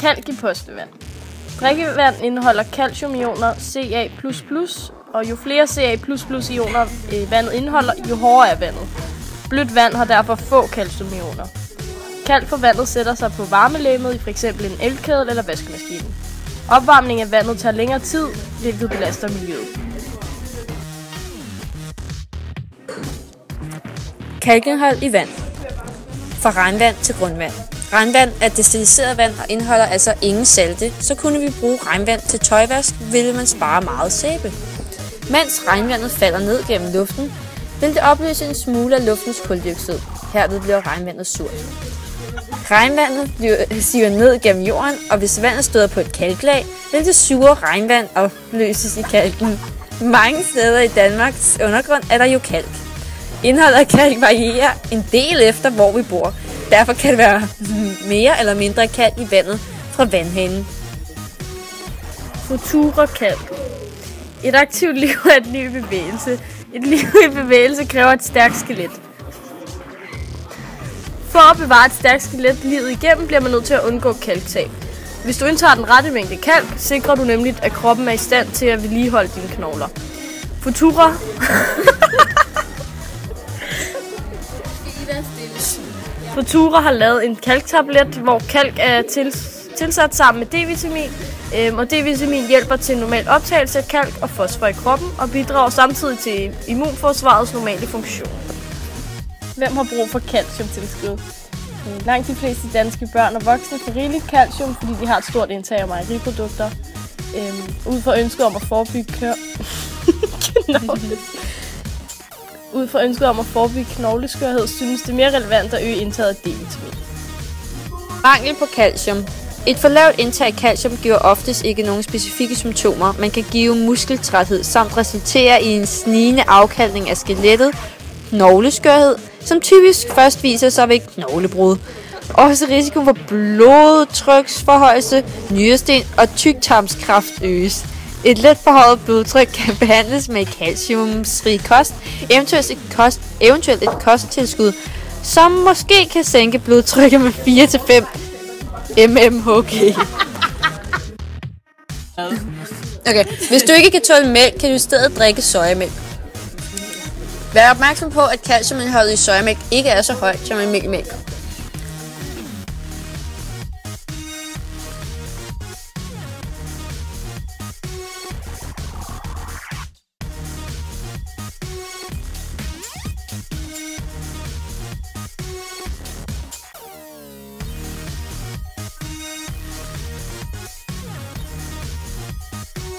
Kalk i postevand. Drikkevand indeholder calciumioner Ca++, og jo flere Ca++-ioner vandet indeholder, jo hårdere er vandet. Blødt vand har derfor få calciumioner. Kalk fra vandet sætter sig på varmelægemet i f.eks. en elkedel eller vaskemaskine. Opvarmning af vandet tager længere tid, hvilket belaster miljøet. Kalkindhold i vand. Fra regnvand til grundvand. Regnvand er destilliseret vand og indeholder altså ingen salte, så kunne vi bruge regnvand til tøjvask, ville man spare meget sæbe. Mens regnvandet falder ned gennem luften, vil det opløse en smule af luftens kuldioxid. Herved bliver regnvandet surt. Regnvandet siver ned gennem jorden, og hvis vandet støder på et kalklag, vil det sure regnvand opløses i kalken. Mange steder i Danmarks undergrund er der jo kalk. Indholdet af kalk varierer en del efter, hvor vi bor. Derfor kan det være mere eller mindre kalk i vandet fra vandhanen. Futurekalk. Et aktivt liv er et liv i bevægelse. Et liv i bevægelse kræver et stærkt skelet. For at bevare et stærkt skelet livet igennem, bliver man nødt til at undgå kalktab. Hvis du indtager den rette mængde kalk, sikrer du nemlig, at kroppen er i stand til at vedligeholde dine knogler. Futura har lavet en kalktablet, hvor kalk er tilsat sammen med D-vitamin, og D-vitamin hjælper til normal optagelse af kalk og fosfor i kroppen, og bidrager samtidig til immunforsvarets normale funktion. Hvem har brug for calciumtilskud? Langt de fleste danske børn og voksne får rigeligt calcium, fordi de har et stort indtag af mejeriprodukter. Ud fra ønsket om at forebygge knogleskørhed, synes det mere relevant at øge indtaget af D-vitamin. Mangel på calcium. Et for lavt indtag af calcium giver oftest ikke nogen specifikke symptomer, men kan give muskeltræthed samt resultere i en snigende afkalkning af skelettet, knogleskørhed, som typisk først viser sig ved knoglebrud. Også risiko for blodtryksforhøjelse, nyresten og tyktarmskræft øges. Et let forhøjet blodtryk kan behandles med calciumsrig kost, eventuelt et kosttilskud, som måske kan sænke blodtrykket med 4-5 mmHg. Okay, hvis du ikke kan tåle mælk, kan du i stedet drikke sojamælk. Vær opmærksom på, at calciumindholdet i sojamælk ikke er så højt som i mælk.